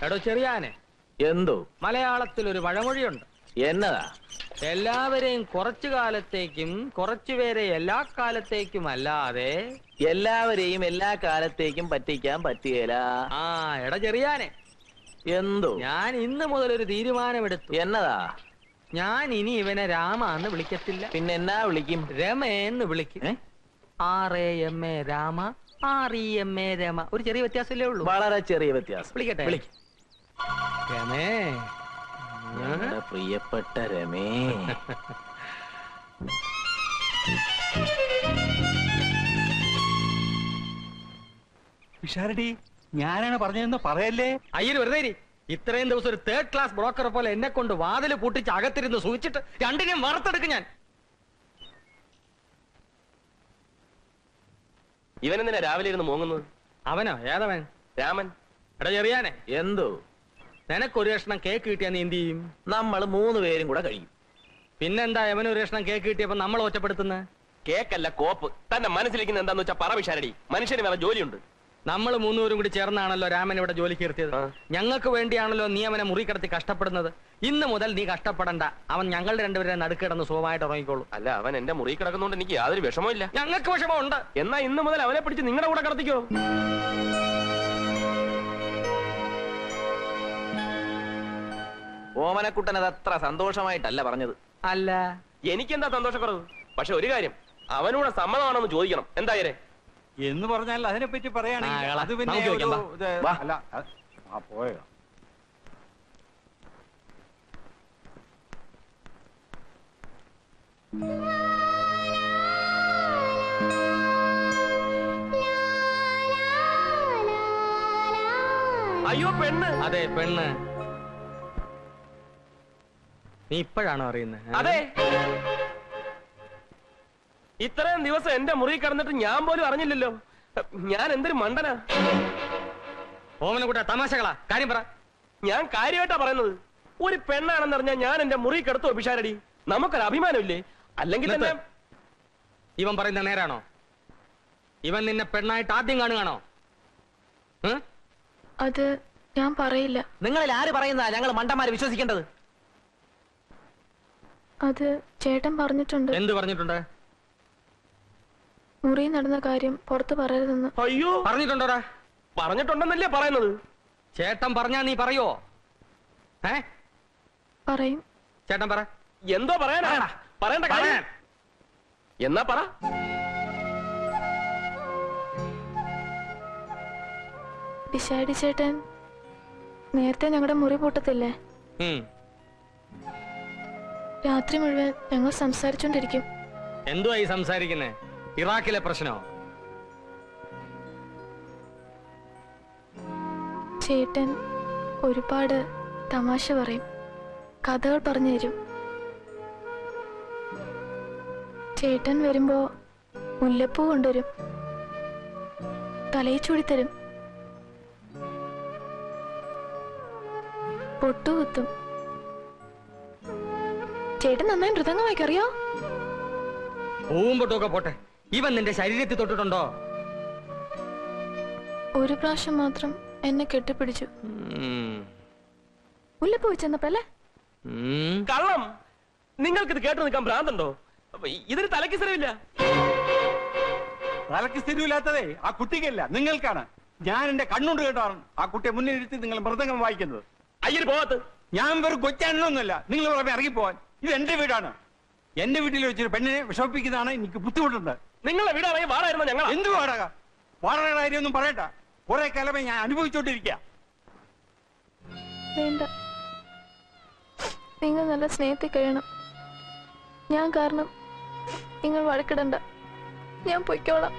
എടോ ചെറിയാനെ, എന്തോ മലയാളത്തിൽ ഒരു പഴമൊഴിയുണ്ട്. എന്നതാ? എല്ലാവരെയും കുറച്ചു കാലത്തേക്കും കുറച്ചുപേരെ എല്ലാ കാലത്തേക്കും അല്ലാതെ എല്ലാവരെയും എല്ലാ കാലത്തേക്കും പറ്റിക്കാൻ പറ്റിയല്ല. ആ എടാ ചെറിയാനെ, എന്തോ? ഞാൻ ഇന്ന് മുതൽ ഒരു തീരുമാനമെടുത്തു. എന്നതാ? ഞാൻ ഇനി ഇവനെ രാമ എന്ന് വിളിക്കത്തില്ല. പിന്നെ എന്നാ വിളിക്കും? രമേന്ന് വിളിക്കും. RAMA Rama, REMA Rama. ഒരു ചെറിയ വ്യത്യാസമല്ലേ ഉള്ളൂ. വളരെ ചെറിയ വ്യത്യാസം. വിളിക്കട്ടെ? വിളിക്കും. രമേ, പ്രിയപ്പെട്ട രമേ. വിശാരടി, ഞാനാണ് പറഞ്ഞതെന്ന് പറയല്ലേ. അയ്യര് വെറുതെ. ഇത്രയും ദിവസം ഒരു 3rd ക്ലാസ് ബ്രോക്കറെ പോലെ എന്നെ കൊണ്ട് വാതിൽ പൂട്ടിച്ച് അകത്തിരുന്ന് സൂചിച്ചിട്ട് രണ്ടിനെയും വറുത്തെടുക്കും ഞാൻ. ഇവനെന്തിനാ രാവിലെ ഇരുന്ന് മോങ്ങുന്നത്? അവനോ? ഏതവൻ? രാമൻ. എടാ ചെറിയാനെ, എന്തോ? നിനക്കൊരു കഷ്ണം കേക്ക് കിട്ടിയാ നീ എന്ത് ചെയ്യും? നമ്മൾ 3 പേരും കൂടെ കഴിയും. പിന്നെന്താ അവനൊരു കഷ്ണം കേക്ക് കിട്ടിയപ്പോ നമ്മൾ ഒറ്റപ്പെടുത്തുന്നത്? കേക്കല്ല കോപ്പ്. തന്നെ മനസ്സിലിരിക്കുന്ന എന്താന്ന് വെച്ചാ പറ വിശാരടി. മനുഷ്യന് വേറെ ജോലിയുണ്ട്. നമ്മൾ 3 പേരും കൂടി ചേർന്നാണല്ലോ രാമൻ ഇവിടെ ജോലിക്ക് നിർത്തിയത്. ഞങ്ങൾക്ക് വേണ്ടിയാണല്ലോ നീ അവനെ മുറി കിടത്തി കഷ്ടപ്പെടുന്നത്. ഇന്ന് മുതൽ നീ കഷ്ടപ്പെടണ്ട. അവൻ ഞങ്ങളുടെ 2 പേരെ നടുക്കിടന്ന് സുഖമായിട്ട് ഉറങ്ങിക്കോളൂ. അല്ല, അവൻ എന്റെ മുറി കിടക്കുന്നോണ്ട് എനിക്ക് യാതൊരു വിഷമമില്ല. ഞങ്ങൾക്ക് വിഷമമുണ്ട്. എന്നാ ഇന്ന് മുതൽ അവനെ പിടിച്ച് നിങ്ങളുടെ കൂടെ കിടത്തിക്കോ. ഓമനക്കുട്ടൻ അത് അത്ര സന്തോഷമായിട്ടല്ല പറഞ്ഞത്. അല്ല, എനിക്കെന്താ സന്തോഷക്കുറവ്? പക്ഷെ ഒരു കാര്യം, അവനൂടെ സമ്മതമാണെന്ന് ചോദിക്കണം. എന്തായാലേ എന്ന് പറഞ്ഞാൽ അതിനെപ്പറ്റി പറയുകയാണെങ്കിൽ അത് പിന്നെ അല്ല. പോയോ? അയ്യോ പെണ്ണ്. അതെ പെണ്ണ്. നീ ഇപ്പോഴാണോ അറിയുന്നത്? അതെ, ഇത്രയും ദിവസം എന്റെ മുറി കിടന്നിട്ട് ഞാൻ പോലും അറിഞ്ഞില്ലല്ലോ. ഞാൻ എന്തൊരു മണ്ടനാ. ഓമനക്കുട്ട തമാശകളാ. കാര്യം പറ. ഞാൻ കാര്യമായിട്ടാ പറയുന്നത്. ഒരു പെണ്ണാണെന്ന് അറിഞ്ഞാൽ ഞാൻ എന്റെ മുറി കിടത്തോ പിഷാരടി? നമുക്കൊരു അഭിമാനമില്ലേ? അല്ലെങ്കിൽ തന്നെ ഇവൻ പറയുന്ന നേരാണോ? ഇവൻ നിന്നെ പെണ്ണായിട്ട് ആദ്യം കാണുകയാണോ? അത് ഞാൻ പറയില്ല. നിങ്ങളിൽ ആര് പറയുന്നതാ ഞങ്ങൾ മണ്ടന്മാര് വിശ്വസിക്കേണ്ടത്? അത് ചേട്ടൻ പറഞ്ഞിട്ടുണ്ട്. എന്ത് പറഞ്ഞിട്ടുണ്ട്? മുറി നടന്ന കാര്യം പുറത്ത് പറയരുതെന്ന്. അയ്യോ, പറഞ്ഞിട്ടുണ്ടോടാ? പറഞ്ഞിട്ടുണ്ടെന്നല്ലേ പറയുന്നത്. ചേട്ടൻ പറഞ്ഞാ നീ പറയോ? പറയും. ചേട്ടൻ പറ. എന്തോ പറയാനാ? പറയണ്ട കാര്യം എന്നാ പറ. പിശാടി ചേട്ടൻ നേരത്തെ ഞങ്ങളുടെ മുറി പൂട്ടത്തില്ലേ? രാത്രി മുഴുവൻ ഞങ്ങൾ സംസാരിച്ചോണ്ടിരിക്കും. എന്തുവാ ഈ സംസാരിക്കുന്നേ? ഇറാഖിലെ പ്രശ്നോ? ചേട്ടൻ ഒരുപാട് തമാശ പറയും, കഥകൾ പറഞ്ഞു തരും. ചേട്ടൻ വരുമ്പോ മുല്ലപ്പൂ കൊണ്ടുവരും, തലയിൽ ചൂടിത്തരും, പൊട്ടുകുത്തും. ചേട്ടൻ നന്നായി മൃദംഗം വായിക്കറിയോ? പൂവും പൊട്ടുമൊക്കെ പോട്ടെ, ഇവൻ നിന്റെ ശരീരത്തിൽ തൊട്ടിട്ടുണ്ടോ? ഒരു പ്രാവശ്യം മാത്രം എന്നെ കെട്ടിപ്പിടിച്ചു. മുല്ലപ്പൂ വെച്ചെന്നപ്പല്ലേ? കള്ളം. നിങ്ങൾക്കിത് കേട്ടു നിൽക്കാൻ ഭ്രാന്തുണ്ടോ? ഇതിന് തലയ്ക്ക് സ്ഥിരമില്ല. തലയ്ക്ക് സ്ഥിരമില്ലാത്തതേ ആ കുട്ടിക്കല്ല, നിങ്ങൾക്കാണ്. ഞാൻ എന്റെ കണ്ണുകൊണ്ട് കേട്ടാണ് ആ കുട്ടിയെ മുന്നിലിരുത്തി നിങ്ങൾ മൃദംഗം വായിക്കുന്നത്. അയ്യര് പോകത്ത്. ഞാൻ വെറും കൊച്ചാണെന്നൊന്നുമല്ല. നിങ്ങൾ പുറമെ ഇറങ്ങിപ്പോവാൻ. ഇത് എന്റെ വീടാണ്. എന്റെ വീട്ടിൽ വെച്ചൊരു പെണ്ണിനെ വിഷമിപ്പിക്കുന്നതാണ് എനിക്ക് ബുദ്ധിമുട്ടുണ്ട്. നിങ്ങളെ വീടാണെങ്കിൽ വാടായിരുന്നു ഞങ്ങൾ. എന്ത് വാടക? വാടകയുടെ കാര്യമൊന്നും പറയണ്ട. കുറെ കാലമേ ഞാൻ അനുഭവിച്ചോണ്ടിരിക്കുക. വേണ്ട, നിങ്ങൾ നല്ല സ്നേഹത്തിൽ കഴിയണം. ഞാൻ കാരണം നിങ്ങൾ വഴക്കിടണ്ട. ഞാൻ പൊയ്ക്കോളാം.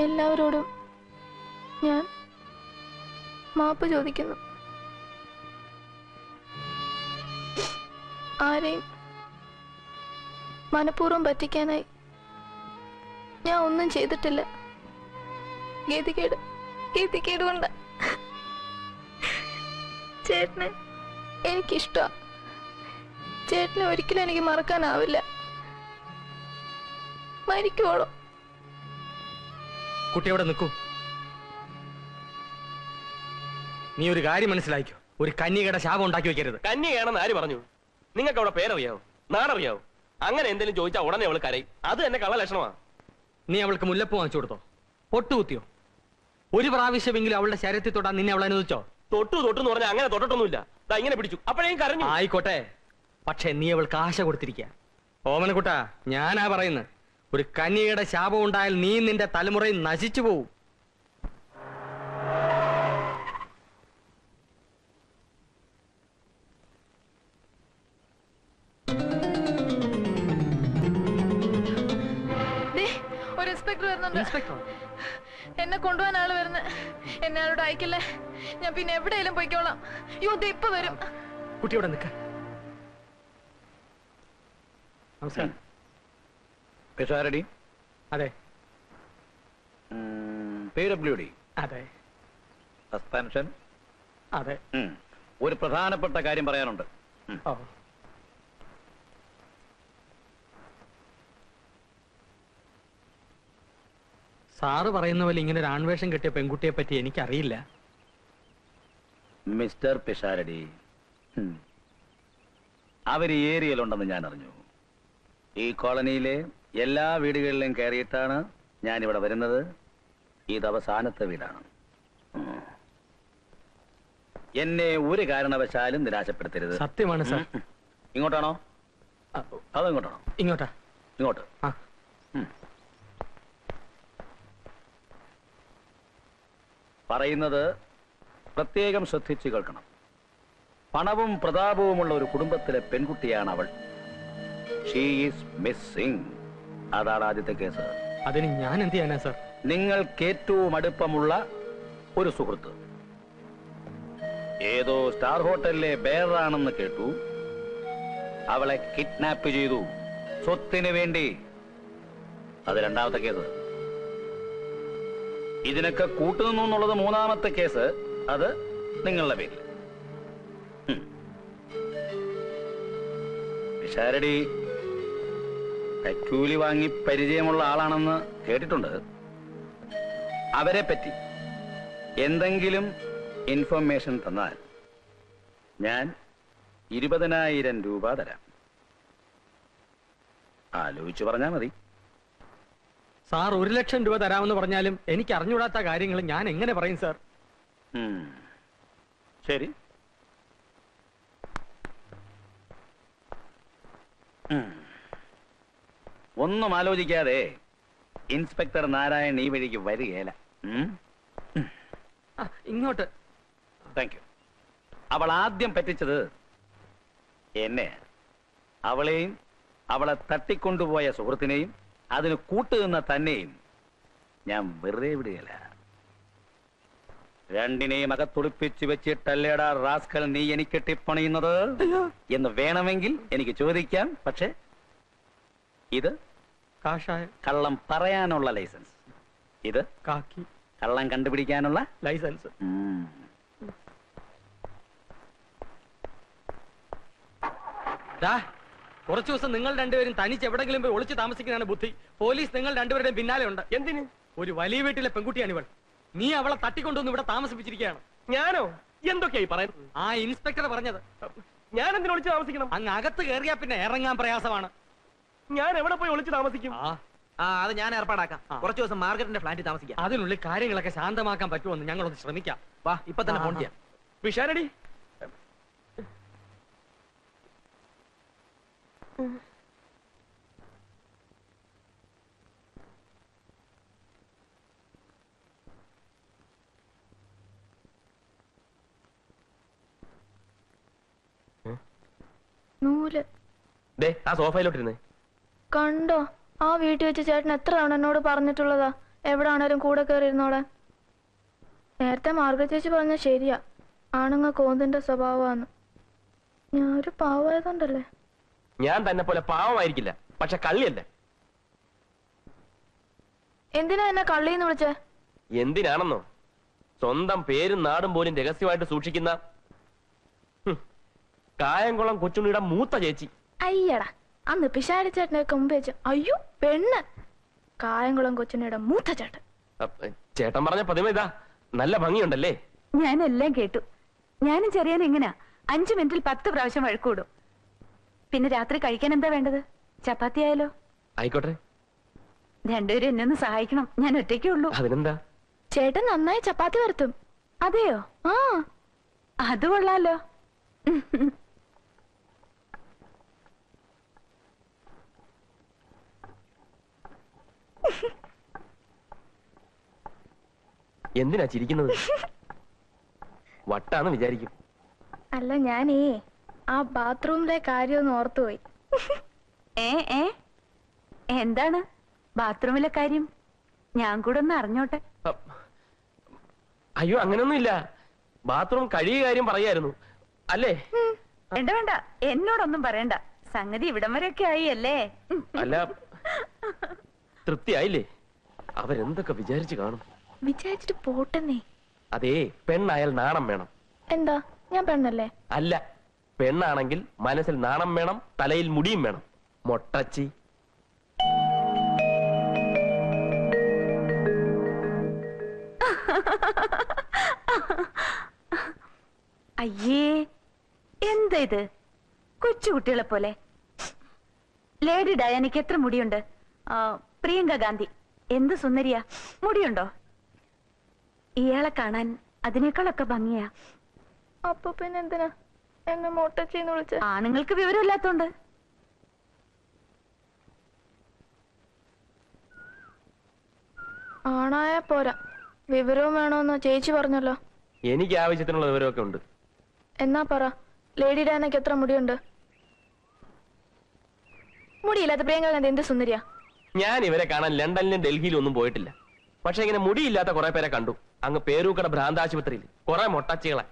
എല്ലാവരോടും ഞാൻ മാപ്പ് ചോദിക്കുന്നു. ആരെയും മനഃപൂർവ്വം പറ്റിക്കാനായി ഞാൻ ഒന്നും ചെയ്തിട്ടില്ല. ഗതികേട് കൊണ്ട് ചേട്ടനെ എനിക്കിഷ്ടമാണ്. ചേട്ടനെ ഒരിക്കലും എനിക്ക് മറക്കാനാവില്ല. മരിക്കുവോളൂ. കുട്ടി അവിടെ നിൽക്കൂ. നീ ഒരു കാര്യം മനസ്സിലാക്കിയോ, ഒരു കന്യകയുടെ ശാപം ഉണ്ടാക്കി വെക്കരുത്. കന്യകയാണെന്ന് ആര് പറഞ്ഞു? നിങ്ങൾക്ക് അവിടെ പേരറിയാവോ, നാടറിയാവോ? അങ്ങനെ എന്തെങ്കിലും ചോദിച്ചാൽ ഉടനെ അവൾ കരയും. അത് തന്നെ കള്ള ലക്ഷണമാണ്. നീ അവൾക്ക് മുല്ലപ്പൂ വാങ്ങിച്ചു കൊടുത്തോ? പൊട്ടുകുത്തിയോ? ഒരു പ്രാവശ്യമെങ്കിലും അവളുടെ ശരീരത്തിൽ തൊടാൻ നിന്നെ അവൾ അനുവദിച്ചോ? തൊട്ടു എന്ന് പറഞ്ഞാൽ അങ്ങനെ തൊട്ടിട്ടൊന്നുമില്ല. ദാ ഇങ്ങനെ പിടിച്ചു, അപ്പോഴേക്കും കരഞ്ഞു. ആയിക്കോട്ടെ, പക്ഷെ നീ അവൾക്ക് ആശ കൊടുത്തിരിക്കുക. ഓമനക്കുട്ടാ, ഞാനാ പറയുന്നത്, ഒരു കന്യകയുടെ ശാപം ഉണ്ടായാൽ നീ നിന്റെ തലമുറയിൽ നശിച്ചു പോവും. ഒരു ഇൻസ്പെക്ടർ വരുന്നുണ്ട്. ഇൻസ്പെക്ടർ എന്നെ കൊണ്ടുപോകാൻ ആള് വരുന്നത്. എന്നെ ആളോട് അയക്കില്ലേ, ഞാൻ പിന്നെ എവിടെയെങ്കിലും പോയിക്കോളാം. അയ്യോ ദേ ഇപ്പൊ വരും. കുട്ടിയോടെ നിൽക്ക. നമസ്കാരം. പിഷാരടി? അതെ PWD? അതെ സസ്പെൻഷൻ? അതെ. ഒരു പ്രധാനപ്പെട്ട കാര്യം പറയാനുണ്ട്. ഓ, സാറ് പറയുന്ന പോലെ ഇങ്ങനെ ഒരു ആൺവേഷം കെട്ടിയ പെൺകുട്ടിയെ പറ്റി എനിക്കറിയില്ല. മിസ്റ്റർ പിഷാരടി, അവർ ഈ ഏരിയയിലുണ്ടെന്ന് ഞാൻ അറിഞ്ഞു. ഈ കോളനിയിലെ എല്ലാ വീടുകളിലും കയറിയിട്ടാണ് ഞാനിവിടെ വരുന്നത്. ഇത് അവസാനത്തെ വീടാണ്. എന്നെ ഒരു കാരണവശാലും നിരാശപ്പെടുത്തരുത്. സത്യമാണ് സാർ. ഇങ്ങോട്ടാണോ അതോ ഇങ്ങോട്ടാണോ? ഇങ്ങോട്ടാ. ഇങ്ങോട്ട്. ആ, പറയുന്നത് പ്രത്യേകം ശ്രദ്ധിച്ചു കേൾക്കണം. പണവും പ്രതാപവുമുള്ള ഒരു കുടുംബത്തിലെ പെൺകുട്ടിയാണ് അവൾ. She is missing. അതാണ് ആദ്യത്തെ കേസ്. അതിന് ഞാൻ എന്ത് ചെയ്യാനാ സാർ? നിങ്ങൾക്ക് ഏറ്റവും അടുപ്പമുള്ള ഒരു സുഹൃത്ത് ഏതോ സ്റ്റാർ ഹോട്ടലിലെ ബെയറാണെന്ന് കേട്ടു. അവളെ കിഡ്നാപ്പ് ചെയ്തു സ്വത്തിന് വേണ്ടി. അത് രണ്ടാമത്തെ കേസ്. ഇതിനൊക്കെ കൂട്ടുനിന്നു എന്നുള്ളത് മൂന്നാമത്തെ കേസ്. അത് നിങ്ങളുടെ പേരിൽ. പിഷാരടി കൈക്കൂലി വാങ്ങി പരിചയമുള്ള ആളാണെന്ന് കേട്ടിട്ടുണ്ട്. അവരെ പറ്റി എന്തെങ്കിലും ഇൻഫർമേഷൻ തന്നാൽ ഞാൻ 20,000 രൂപ തരാം. ആലോചിച്ചു പറഞ്ഞാൽ മതി. സാർ 1,00,000 രൂപ തരാമെന്ന് പറഞ്ഞാലും എനിക്ക് അറിഞ്ഞുകൂടാത്ത കാര്യങ്ങൾ ഞാൻ എങ്ങനെ പറയും സാർ? ശരി. ഒന്നും ആലോചിക്കാതെ ഇൻസ്പെക്ടർ നാരായൺ ഈ വഴിക്ക് വരികയില്ല. ഇങ്ങോട്ട്. Thank you. അവൾ ആദ്യം പറ്റിച്ചത് എന്നെ. അവളെയും അവളെ തട്ടിക്കൊണ്ടുപോയ സുഹൃത്തിനെയും അതിന് കൂട്ടുനിന്ന തന്നെയും ഞാൻ വെറുതെ വിടുകയില്ല. രണ്ടിനെയും അകത്തുടിപ്പിച്ച് വെച്ചിട്ടല്ലേടാ റാസ്കൽ നീ എനിക്ക് ടിപ്പണിയുന്നത് എന്ന് വേണമെങ്കിൽ എനിക്ക് ചോദിക്കാം. പക്ഷെ ഇത് കാഷായം. കള്ളം പറയാനുള്ള ലൈസൻസ്. ഇത് കാക്കി. കള്ളം കണ്ടുപിടിക്കാനുള്ള ലൈസൻസ്. കുറച്ചു ദിവസം നിങ്ങൾ രണ്ടുപേരും തനിച്ച് എവിടെങ്കിലും പോയി ഒളിച്ചു താമസിക്കുന്നതാണ് ബുദ്ധി. പോലീസ് നിങ്ങൾ രണ്ടുപേരുടെയും പിന്നാലെ ഉണ്ട്. എന്തിന്? ഒരു വലിയ വീട്ടിലെ പെൺകുട്ടിയാണ് ഇവൾ. നീ അവളെ തട്ടിക്കൊണ്ടുവന്ന് ഇവിടെ താമസിപ്പിച്ചിരിക്കുകയാണ്. ഞാനോ? എന്തൊക്കെയായി പറയുന്നത്? ആ ഇൻസ്പെക്ടർ പറഞ്ഞത്. ഞാൻ എന്തിനു ഒളിച്ചു താമസിക്കണം? അങ്ങ് അകത്ത് കയറിയാ പിന്നെ ഇറങ്ങാൻ പ്രയാസമാണ്. ഞാൻ എവിടെ പോയി ഒളിച്ചു താമസിക്കും? അത് ഞാൻ ഏർപ്പാടാക്കാം. കുറച്ചു ദിവസം മാർഗരറ്റിന്റെ ഫ്ലാറ്റിൽ താമസിക്കാം. അതിനുള്ളിൽ കാര്യങ്ങളൊക്കെ ശാന്തമാക്കാൻ പറ്റുമെന്ന് ഞങ്ങളൊന്ന് ശ്രമിക്കാം. വാ, ഇപ്പൊ തന്നെ ഫോൺ ചെയ്യാം. പിഷാരടി, നൂല് ദേ ആ സോഫയിലോട്ടിരുന്നേ. കണ്ടോ? ആ വീട്ടിൽ വെച്ച് ചേട്ടൻ എത്ര തവണ എന്നോട് പറഞ്ഞിട്ടുള്ളതാ എവിടാണേലും കൂടെ കയറിയിരുന്നോളെ. നേരത്തെ മാർഗരറ്റ് ചേച്ചി പറഞ്ഞ ശരിയാ, ആണുങ്ങ കോന്തിന്റെ സ്വഭാവമാണ്. ഞാനൊരു പാവമായതുകൊണ്ടല്ലേ. ഞാൻ തന്നെ പോലെ പാവമായിരിക്കില്ല, പക്ഷെ കള്ളിയല്ല. എന്തിനാ എന്നെ കള്ളിന്ന് വിളിച്ചേ? എന്തിനാണെന്നോ? സ്വന്തം പേരും നാടും പോലും രഹസ്യമായിട്ട് സൂക്ഷിക്കുന്ന കായംകുളം കൊച്ചുണ്ണിയുടെ മൂത്ത ചേച്ചി അയ്യടാ അന്ന് പിഷാരി ചേട്ടനെയൊക്കെ മുമ്പ് വെച്ച് അയ്യോ പെണ്ണ് കായംകുളം കൊച്ചിനയുടെ മൂത്ത ചേട്ടൻ. ചേട്ടൻ പറഞ്ഞ പതിമ ഇതാ, നല്ല ഭംഗിയുണ്ടല്ലേ? ഞാനെല്ലാം കേട്ടു. ഞാനും ചെറിയാൻ എങ്ങനാ 5 മിനിറ്റിൽ 10 പ്രാവശ്യം വഴക്കൂടും. പിന്നെ രാത്രി കഴിക്കാൻ എന്താ വേണ്ടത്? ചപ്പാത്തി ആയാലോ? ആയിക്കോട്ടെ. രണ്ടുപേരും എന്നെ ഒന്ന് സഹായിക്കണം, ഞാൻ ഒറ്റയ്ക്കേ ഉള്ളൂ. അതിനെന്താ? ചേട്ടൻ നന്നായി ചപ്പാത്തി വരുത്തും. അതെയോ? ആ അത് കൊള്ളാലോ. എന്തിനാ ചിരിക്കുന്നത്? വട്ടാന്ന് വിചാരിക്കും. അല്ല ഞാനേ ആ ബാത്റൂമിലെ കാര്യം ഒന്ന് ഓർത്തുപോയി. ഏ ഏ എന്താണ് ബാത്റൂമിലെ കാര്യം? ഞാൻ കൂടെ ഒന്ന് അറിഞ്ഞോട്ടെ. അയ്യോ അങ്ങനൊന്നുമില്ല, ബാത്റൂം കഴിയ കാര്യം പറയായിരുന്നു അല്ലേ? വേണ്ട വേണ്ട, എന്നോടൊന്നും പറയണ്ട. സംഗതി ഇവിടം വരെയൊക്കെ ആയി അല്ലേ? അല്ല, തൃപ്തിയായില്ലേ? അവരെന്തൊക്കെ വിചാരിച്ചു കാണും. വിചാരിച്ചിട്ട് പോട്ടെന്നേ. അതേ, പെണ്ണായാൽ നാണം വേണം. എന്താ ഞാൻ പെണ്ണല്ലേ? അല്ല, പെണ്ണാണെങ്കിൽ മനസ്സിൽ നാണം വേണം, തലയിൽ മുടിയും വേണം. മൊട്ടച്ചി. അയ്യേ, എന്താ ഇത്? കൊച്ചുകുട്ടികളെ പോലെ. ലേഡി ഡയാനയ്ക്ക് എത്ര മുടിയുണ്ട്? പ്രിയങ്ക ഗാന്ധി എന്ത് സുന്ദരിയാ, മുടിയുണ്ടോ? ഇയാളെ കാണാൻ അതിനേക്കാളൊക്കെ ഭംഗിയാ. അപ്പൊ പിന്നെ എന്തിനാ എന്നെ മൊട്ടച്ചിന്ന് വിളിച്ച? ആണുങ്ങൾക്ക് വിവരമില്ലാത്തോണ്ട്. ആണായ പോരാ, വിവരവും വേണോന്ന് ചേച്ചി പറഞ്ഞല്ലോ. എനിക്ക് ആവശ്യത്തിനുള്ള വിവരമൊക്കെ ഉണ്ട്. എന്നാ പറ, ലേഡി ഡാനയ്ക്ക് എത്ര മുടിയുണ്ട്? മുടിയില്ലാത്ത പ്രിയങ്ക ഗാന്ധി എന്ത് സുന്ദരിയാ. ഞാൻ ഇവരെ കാണാൻ ലണ്ടനിലും ഡൽഹിയിലും ഒന്നും പോയിട്ടില്ല. പക്ഷെ ഇങ്ങനെ മുടിയില്ലാത്ത കുറെ പേരെ കണ്ടു. അങ്ങ് പേരൂക്കട ഭ്രാന്താശുപത്രിയിൽ കുറെ മൊട്ടച്ചികളെ.